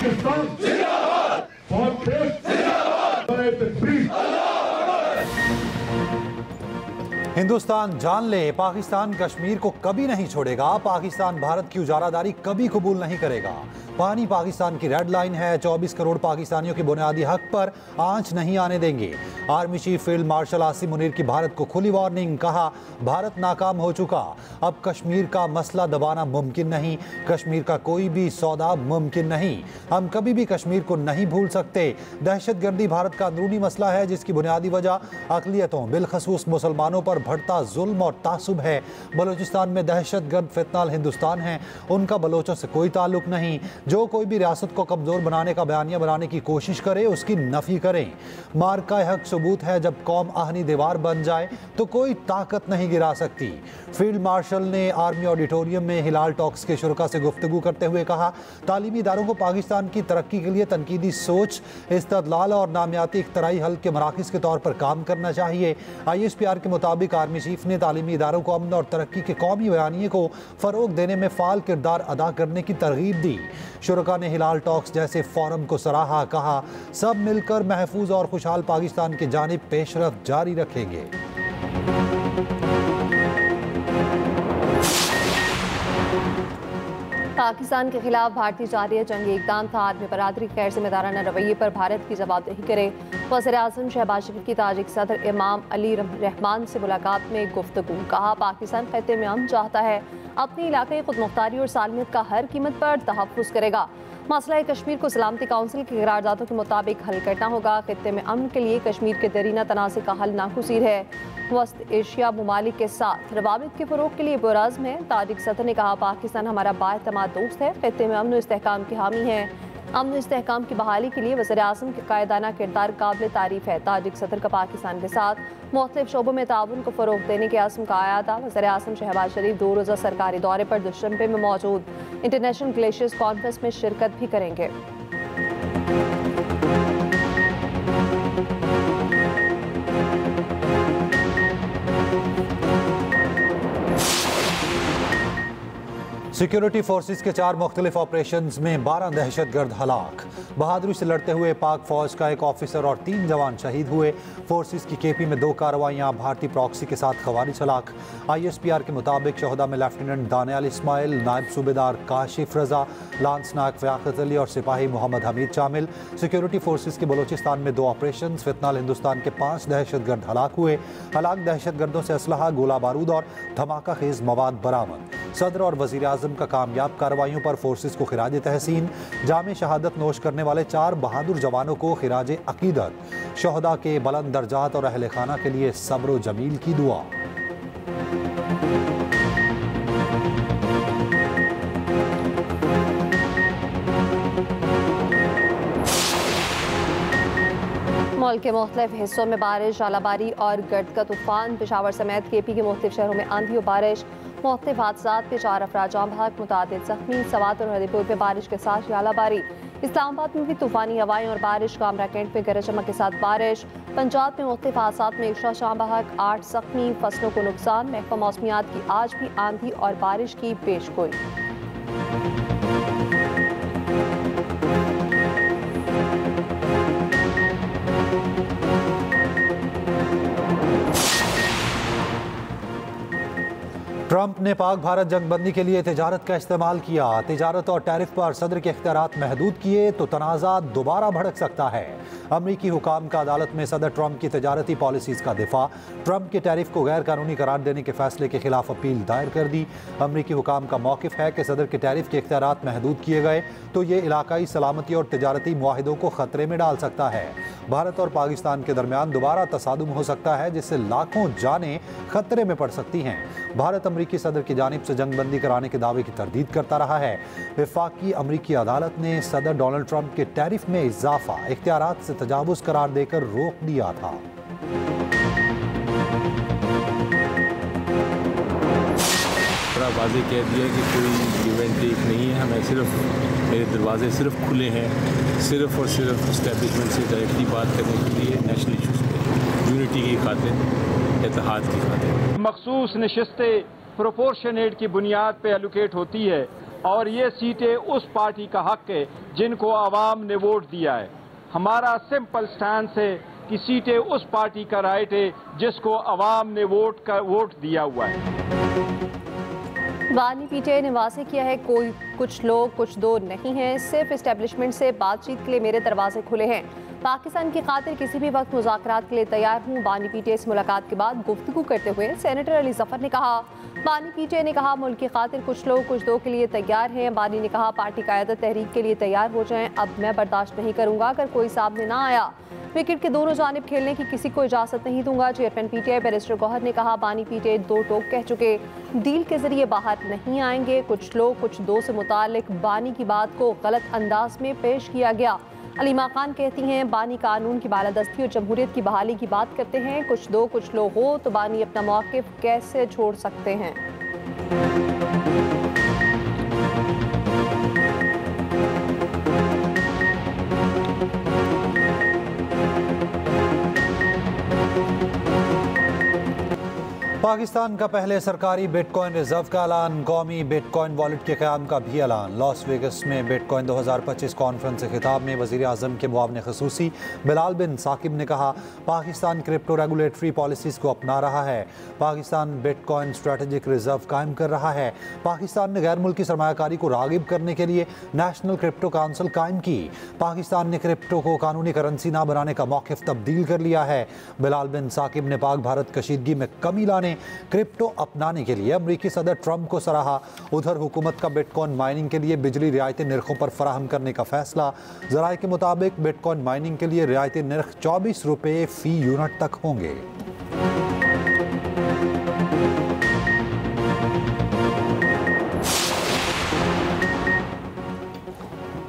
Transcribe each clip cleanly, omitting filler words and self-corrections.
पाकिस्तान जिंदाबाद, बहुत हिंदुस्तान जान ले, पाकिस्तान कश्मीर को कभी नहीं छोड़ेगा। पाकिस्तान भारत की उजारादारी कभी कबूल नहीं करेगा। पानी पाकिस्तान की रेड लाइन है। 24 करोड़ पाकिस्तानियों के बुनियादी हक पर आंच नहीं आने देंगे। Army chief field marshal Asim Munir की भारत को खुली वार्निंग, कहा भारत नाकाम हो चुका, अब कश्मीर का मसला दबाना मुमकिन नहीं, कश्मीर का कोई भी सौदा मुमकिन नहीं, हम कभी भी कश्मीर को नहीं भूल सकते। दहशतगर्दी भारत का अंदरूनी मसला है जिसकी बुनियादी वजह अक़लियतों बिलखसूस मुसलमानों पर बढ़ता जुल्म और तासुब है। बलूचिस्तान में दहशतगर्द फितनाल हिंदुस्तान है, उनका बलोचों से कोई ताल्लुक नहीं। जो कोई भी रियासत को कमजोर बनाने का बयानिया बनाने की कोशिश करे उसकी नफी करें। मार्का हक सबूत है, जब कौम आहनी दीवार बन जाए तो कोई ताकत नहीं गिरा सकती। फील्ड मार्शल ने आर्मी ऑडिटोरियम में हिलाल टॉक्स के शुरका से गुफ्तगू करते हुए कहा, तालीमी इदारों को पाकिस्तान की तरक्की के लिए तनकीदी सोच, इस्तदलाल और नामियाती इख्तराई हल के मराकज़ के तौर पर काम करना चाहिए। ISPR के मुताबिक आर्मी चीफ ने तालीमी इदारों को अमन और तरक्की के कौमी बयानिए को फ़रोग देने में फ़ाल किरदार अदा करने की तरगीब दी। शुरका ने हिलाल टॉक्स जैसे फोरम को सराहा, कहा सब मिलकर महफूज और खुशहाल पाकिस्तान की जानिब पेशरफ्त जारी रखेंगे। पाकिस्तान के खिलाफ भारतीय जारी जंगी इक़दाम था, आदमी बरादरी गैर जिम्मेदाराना रवैये पर भारत की जवाबदेही करे। वज़ीर-ए-आज़म शहबाज शरीफ की ताजिक सदर इमाम अली रहमान से मुलाकात में गुफ्तगू, कहा पाकिस्तान खत्ते में अमन चाहता है, अपनी इलाके खुदमुख्तारी और सालमियत का हर कीमत पर तहफ़्फ़ुज़ करेगा। मसला कश्मीर को सलामती काउंसिल की करारदादों के मुताबिक हल करना होगा। खत्ते में अमन के लिए कश्मीर के दरीना तनाज़े का हल नागुज़ीर है। वस्त एशिया ममालिक के साथ रवाबित के फ़रोग़ के लिए पुरअज़्म है। ताजिक सदर ने कहा पाकिस्तान हमारा बाएतमाद दोस्त है, खत्ते में अमन और इस्तेहकाम की हामी है। अमन और इस्तेहकाम की बहाली के लिए वज़ीर-ए-आज़म के कायदाना किरदार काबिल तारीफ़ है। ताजिक सदर का पाकिस्तान के साथ मुख्तलिफ शोबों में ताउन को फ़रोग़ देने के अज़्म का आया था। वज़ीर-ए-आज़म शहबाज शरीफ 2 रोज़ा सरकारी दौरे पर दुशंबे में मौजूद इंटरनेशनल ग्लेशियर्स कॉन्फ्रेंस में शिरकत भी करेंगे। सिक्योरिटी फोर्सेस के 4 मुख्तलिफ ऑपरेशंस में 12 दहशतगर्द हलाक। बहादुरी से लड़ते हुए पाक फौज का एक ऑफिसर और 3 जवान शहीद हुए। फोर्सेस की KP में 2 कार्रवाइयाँ, भारतीय प्रॉक्सी के साथ खवारिज हलाक। ISPR के मुताबिक शहदा में लेफ्टिनेंट दानियाल इस्माइल, नायब सूबेदार काशिफ रजा, लांस नायक फ़याक़त अली और सिपाही मोहम्मद हमीद शामिल। सिक्योरिटी फोर्सेस के बलूचिस्तान में 2 ऑपरेशन, फितनाल हिंदुस्तान के 5 दहशतगर्द हलाक हुए। हलाक दहशतगर्दों से असलहा, गोला बारूद और धमाका खेज मवाद बरामद। सदर और वज़ीर-ए-आज़म का कामयाब कार्रवाइयों पर फोर्सेस को खिराज तहसीन। जामे शहादत नोश करने वाले 4 बहादुर जवानों को खिराज अकीदत। शहदा के बुलंद दर्जात और अहले खाना के लिए सब्र व जमील की दुआ। मुल्क के मुख्तलिफ हिस्सों में बारिश, आलाबारी और गर्द का तूफान। पेशावर समेत KP के मुख्तलिफ शहरों में आंधी और बारिश। मुख्तलिफ हादसात के 4 अफराद जाँ बहक, मुतादिद ज़ख्मी। सवात और हदीपुर में बारिश के साथ आलाबारी। इस्लामाबाद में भी तूफानी हवाएं और बारिश। कामरा कैंट में गरज चमक के साथ बारिश। पंजाब में मुख्तलिफ हादसात में 1 शख्स जाँ बहक, 8 ज़ख्मी। फसलों को नुकसान। महकमा मौसमियात की आज भी आंधी और बारिश की पेशगोई। ट्रंप ने पाक भारत जंगबंदी के लिए तिजारत का इस्तेमाल किया। तिजारत और टैरिफ पर सदर के इख्तियारात महदूद किए तो तनाज़ा दोबारा भड़क सकता है। अमरीकी हुकाम का अदालत में सदर ट्रंप की तिजारती पॉलिसीज़ का दिफा। ट्रंप के टैरिफ को गैर कानूनी करार देने के फैसले के खिलाफ अपील दायर कर दी। अमरीकी हुकाम का मौक़िफ़ है कि सदर के टैरिफ के इख्तियारात महदूद किए गए तो ये इलाकाई सलामती और तिजारती मुआहिदों को ख़तरे में डाल सकता है। भारत और पाकिस्तान के दरमियान दोबारा तसादुम हो सकता है जिससे लाखों जानें खतरे में पड़ सकती हैं। भारत अमरीकी सदर की जानिब से जंगबंदी कराने के दावे की तरदीद करता रहा है। वफाकी अमरीकी अदालत ने सदर डोनाल्ड ट्रंप के टैरिफ में इजाफा इख्तियारात से तजावुज़ करार देकर रोक दिया था। वाज़ेह कह दिया कि कोई इवेंट टेक नहीं है, हमें सिर्फ मेरे दरवाजे सिर्फ खुले हैं, सिर्फ और सिर्फ इस्टेब्लिशमेंट से डायरेक्टली बात करने के लिए, नेशनल इशूज़ पे, यूनिटी की खातिर, इत्तेहाद की खातिर। मखसूस नशिस्तें प्रोपोर्शनेट की बुनियाद पे एलोकेट होती है और ये सीटें उस पार्टी का हक है जिनको आवाम ने वोट दिया है। हमारा सिंपल स्टैंड है कि सीटें उस पार्टी का राइट है जिसको आवाम ने वोट दिया हुआ है। बानी पीटीआई ने वाज़ेह किया है, कोई कुछ लोग कुछ दो नहीं हैं, सिर्फ इस्टेब्लिशमेंट से बातचीत के लिए मेरे दरवाजे खुले हैं। पाकिस्तान की खातिर किसी भी वक्त मुज़ाकरात के लिए तैयार हूँ। बानी पीटीआई से मुलाकात के बाद गुफ्तगू करते हुए सेनेटर अली जफर ने कहा, बानी पीटीआई ने कहा मुल्क की खातिर कुछ लोग कुछ दो के लिए तैयार हैं। बानी ने कहा पार्टी क़यादत तहरीक के लिए तैयार हो जाएं। अब मैं बर्दाश्त नहीं करूँगा अगर कोई सामने ना आया। विकेट के दोनों जानिब खेलने की किसी को इजाज़त नहीं दूंगा। चेयरमैन पीटीआई बैरिस्टर गौहर ने कहा बानी पीटीआई दो टोक कह चुके, डील के जरिए बाहर नहीं आएंगे। कुछ लोग कुछ दो से मुतालिक बानी की बात को गलत अंदाज में पेश किया गया। अलीमा खान कहती हैं बानी कानून की बालादस्ती और जमहूरियत की बहाली की बात करते हैं। कुछ दो कुछ लोग हो तो बानी अपना मौक़िफ़ कैसे छोड़ सकते हैं। पाकिस्तान का पहले सरकारी बिटकॉइन रिजर्व का ऐलान, कौमी बिटकॉइन वॉलेट के क़याम का भी ऐलान। लॉस वेगस में बिटकॉइन 2025 कॉन्फ्रेंस के खिताब में वज़ीर आज़म के मुआविन ख़ुसूसी बिलाल बिन साकिब ने कहा पाकिस्तान क्रिप्टो रेगुलेटरी पॉलिसीज़ को अपना रहा है। पाकिस्तान बिटकॉइन स्ट्रेटेजिक रिजर्व कायम कर रहा है। पाकिस्तान ने गैर मुल्की सरमायाकारी को राग़िब करने के लिए नेशनल क्रिप्टो काउंसिल कायम की। पाकिस्तान ने क्रिप्टो को कानूनी करेंसी ना बनाने का मौक़िफ़ तब्दील कर लिया है। बिलाल बिन साकिब ने पाक भारत कशीदगी में कमी लाने क्रिप्टो अपनाने के लिए अमरीकी सदर ट्रंप को सराहा। उधर हुकूमत का बिटकॉइन माइनिंग के लिए बिजली रियायती निर्खों पर फराहम करने का फैसला। ज़राए के मुताबिक बिटकॉइन माइनिंग के लिए रियायती निर्ख 24 रुपये फ़ी यूनिट तक होंगे।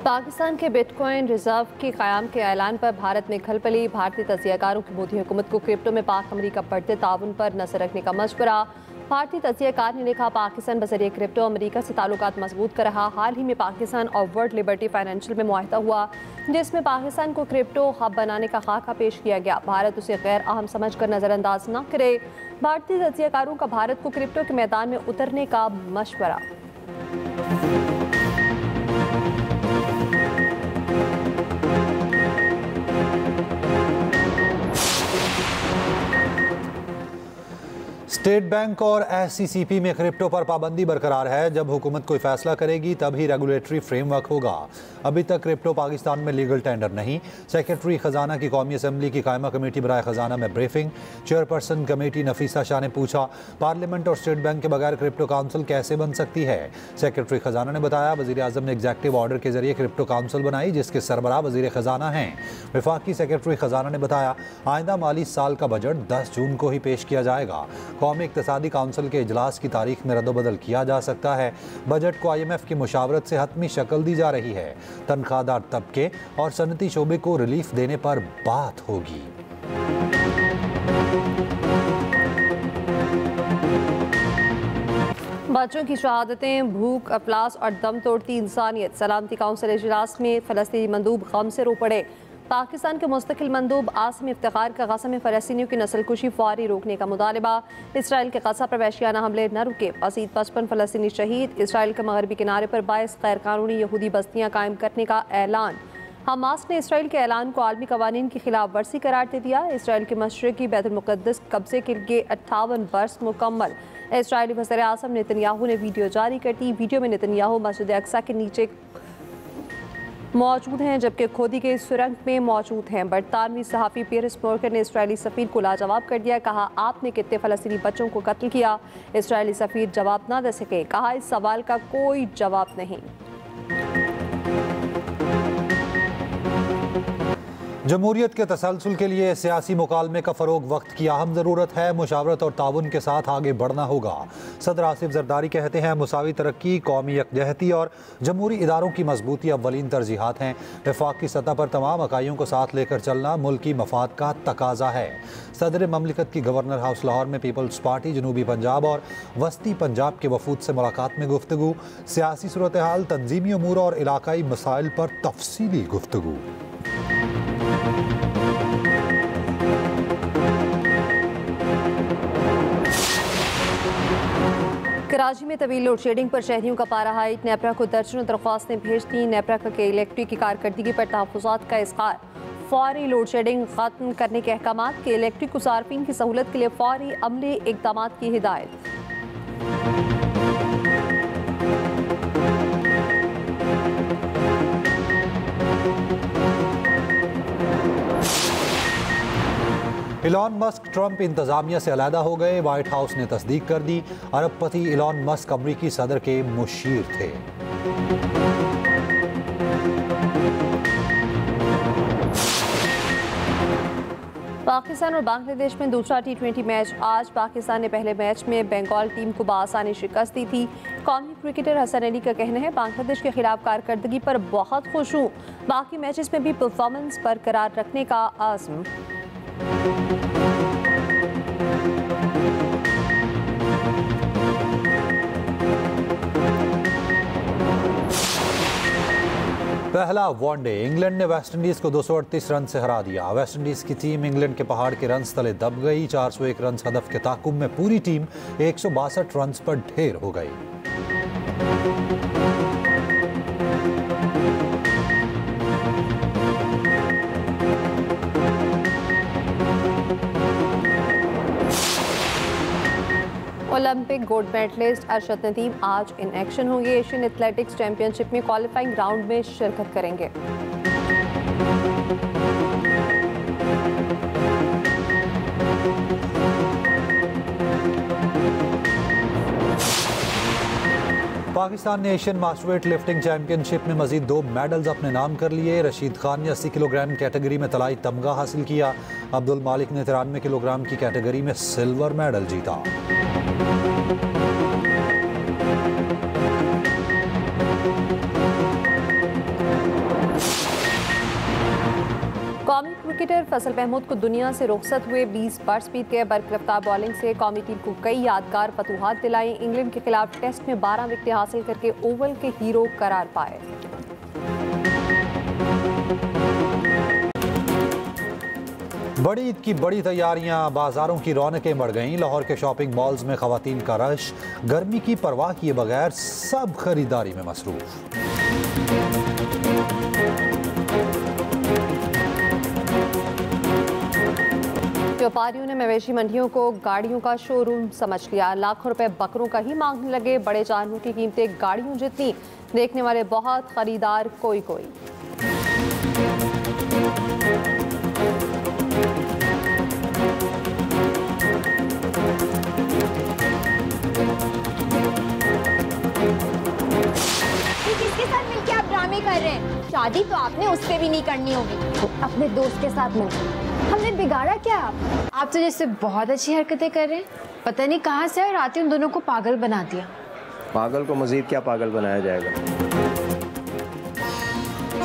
पाकिस्तान के बिटकॉइन रिजर्व के क़याम के ऐलान पर भारत में खलबली। भारतीय तजियाकारों की मोदी हुकूमत को क्रिप्टो में पाक अमरीका बढ़ते ताउन पर नजर रखने का मशवरा। भारतीय तजियाकार ने लिखा पाकिस्तान बज़रिए क्रिप्टो अमरीका से ताल्लुकात मजबूत कर रहा। हाल ही में पाकिस्तान और वर्ल्ड लिबर्टी फाइनेंशियल में मुआहिदा हुआ जिसमें पाकिस्तान को क्रिप्टो हब बनाने का खाका पेश किया गया। भारत उसे गैर अहम समझ कर नज़रअंदाज न करे। भारतीय तजियाकारों का भारत को क्रिप्टो के मैदान में उतरने का मशवरा। स्टेट बैंक और SCCP में क्रिप्टो पर पाबंदी बरकरार है। जब हुकूमत कोई फैसला करेगी तभी रेगुलेटरी फ्रेमवर्क होगा। अभी तक क्रिप्टो पाकिस्तान में लीगल टेंडर नहीं। सेक्रेटरी खजाना की कौमी असम्बली की कायमा कमेटी बराए खजाना में briefing. Chairperson committee Nafisa Shah ने पूछा पार्लियामेंट और स्टेट बैंक के बगैर क्रिप्टो काउंसिल कैसे बन सकती है। सेक्रेटरी खजाना ने बताया वज़ीर आज़म ने एग्जेक्टिव ऑर्डर के जरिए क्रिप्टो काउंसिल बनाई जिसके सरबराह वज़ीर खजाना हैं। वफाकी सेक्रेटरी खजाना ने बताया आइंदा माली साल का बजट 10 जून को ही पेश किया जाएगा। कौमी इक़्तिसादी काउंसिल के इजलास की तारीख में रद्दबदल किया जा सकता है। बजट को IMF की मुशावरत से हतमी शक्ल दी जा रही है। तनख्वाहदार तबके और सनती शोबे को रिलीफ देने पर बात होगी। बच्चों की शहादतें, भूख, अफलास और दम तोड़ती इंसानियत। सलामती काउंसिल इजलास में फ़लस्तीनी मंदूब गम से रो पड़े। पाकिस्तान के मुस्तकिल मंदूब आसिम इफ्तिखार का गज़ा फ़लस्तीनियों की नस्लकुशी फौरी रोकने का मुतालबा। इसराइल के गज़ा पर वहशियाना हमले न रुके, मज़ीद 55 फ़लस्तीनी शहीद। इसराइल के मगरबी किनारे पर 22 गैर कानूनी यहूदी बस्तियाँ कायम करने का ऐलान। हमास ने इसराइल के ऐलान को आलमी कवानीन की खिलाफ वर्जी करार दे दिया। इसराइल के मशरिकी बैतुल मुक़द्दस कब्जे के लिए 58 बरस मुकम्मल। इसराइली वज़ीर आज़म नेतन्याहू ने वीडियो जारी कर दी। वीडियो में नेतन्याहू मस्जिद अक्सा के नीचे मौजूद हैं जबकि खोदी गई सुरंग में मौजूद हैं। बरतानवी सहाफ़ी पियर्स मोर्कर ने इसराइली सफ़ीर को लाजवाब कर दिया। कहा आपने कितने फ़लस्तीनी बच्चों को कत्ल किया। इसराइली सफ़ीर जवाब न दे सके। कहा इस सवाल का कोई जवाब नहीं। जमहूरियत के तसलसल के लिए सियासी मुकालमे का फ़रोग वक्त की अहम ज़रूरत है। मुशावरत और ताउन के साथ आगे बढ़ना होगा। सदर आसिफ जरदारी कहते हैं मुसावी तरक्की, कौमी यकजहती और जमहूरी इदारों की मजबूती अव्वलीन तरजीहात हैं। वफाकी सतह पर तमाम अकाइयों को साथ लेकर चलना मुल्की मफाद का तकाजा है। सदर ममलिकत की गवर्नर हाउस लाहौर में पीपल्स पार्टी जनूबी पंजाब और वस्ती पंजाब के वफूद से मुलाकात में गुफ्तगू। सियासी सूरत हाल, तंजीमी अमूर और इलाकाई मसाइल पर तफसीली गुफ्तगू। कराची में तवील लोड शेडिंग पर शहरियों का पारा हाई। नेपरा को दर्जनों दरख्वास्तें भेज दी। नेपरा के इलेक्ट्रिक की कारकर्दगी पर तहफ़्फ़ुज़ात का इज़हार। फौरी लोड शेडिंग खत्म करने के अहकामात के इलेक्ट्रिक को सार्फिन की सहूलत के लिए फौरी अमली इक़दाम की हिदायत। इलॉन मस्क ट्रंप इंतजामिया से अलहदा हो गए। व्हाइट हाउस ने तस्दीक कर दी। अरबपति इलॉन मस्क अमरीकी सदर के मुशीर थे। पाकिस्तान और बांग्लादेश में दूसरा T20 मैच आज। पाकिस्तान ने पहले मैच में बंगाल टीम को बआसानी शिकस्त दी थी। कौमी क्रिकेटर हसन अली का कहना है, बांग्लादेश के खिलाफ कारकर्दगी पर बहुत खुश हूँ। बाकी मैचेस में भी परफॉर्मेंस बरकरार रखने का आज़म। पहला वनडे इंग्लैंड ने वेस्टइंडीज को 238 रन से हरा दिया। वेस्टइंडीज की टीम इंग्लैंड के पहाड़ के रन तले दब गई। 401 रन हदफ के ताकुब में पूरी टीम 162 रन पर ढेर हो गई। Olympic gold medalist Arshad Nadeem आज इन एक्शन होंगे। एशियन एथलेटिक्स चैंपियनशिप में क्वालिफाइंग राउंड में शिरकत करेंगे। पाकिस्तान ने एशियन मास्टरवेट लिफ्टिंग चैंपियनशिप में मजीद 2 मेडल्स अपने नाम कर लिए। रशीद खान ने 80 किलोग्राम कैटेगरी में तलाई तमगा हासिल किया। अब्दुल मालिक ने 93 किलोग्राम की कैटेगरी में सिल्वर मेडल जीता। कौमी क्रिकेटर फैसल महमूद को दुनिया से रुखसत हुए। 20 बरस्पीड के बरकरफ्तार बॉलिंग से कौमी टीम को कई यादगार फतूहात दिलाई। इंग्लैंड के खिलाफ टेस्ट में 12 विकेटें हासिल करके ओवल के हीरो करार पाए। बड़ी ईद की बड़ी तैयारियां, बाजारों की रौनकें बढ़ गईं। लाहौर के शॉपिंग मॉल्स में खवातीन का रश। गर्मी की परवाह किए बगैर सब खरीदारी में मसरूफ। व्यापारियों ने मवेशी मंडियों को गाड़ियों का शोरूम समझ लिया। लाखों रुपए बकरों का ही मांगने लगे। बड़े जानवरों की कीमतें गाड़ियों जितनी। देखने वाले बहुत, खरीदार कोई कोई। किसके साथ मिलके आप ड्रामे कर रहे हैं? शादी तो आपने उससे भी नहीं करनी होगी, अपने दोस्त के साथ मिलकर। हमने बिगाड़ा क्या? आप तो जैसे बहुत अच्छी हरकतें कर रहे हैं, पता नहीं कहाँ से और आते उन दोनों को पागल बना दिया। पागल को मजीद क्या पागल बनाया जाएगा?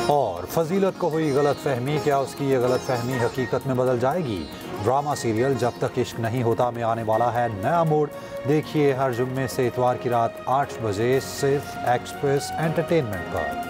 और फजीलत को हुई गलत फहमी, क्या उसकी ये गलत फहमी हकीकत में बदल जाएगी? ड्रामा सीरियल जब तक इश्क नहीं होता में आने वाला है नया मोड़। देखिए हर जुम्मे से इतवार की रात 8 बजे सिर्फ एक्सप्रेस एंटरटेनमेंट पर।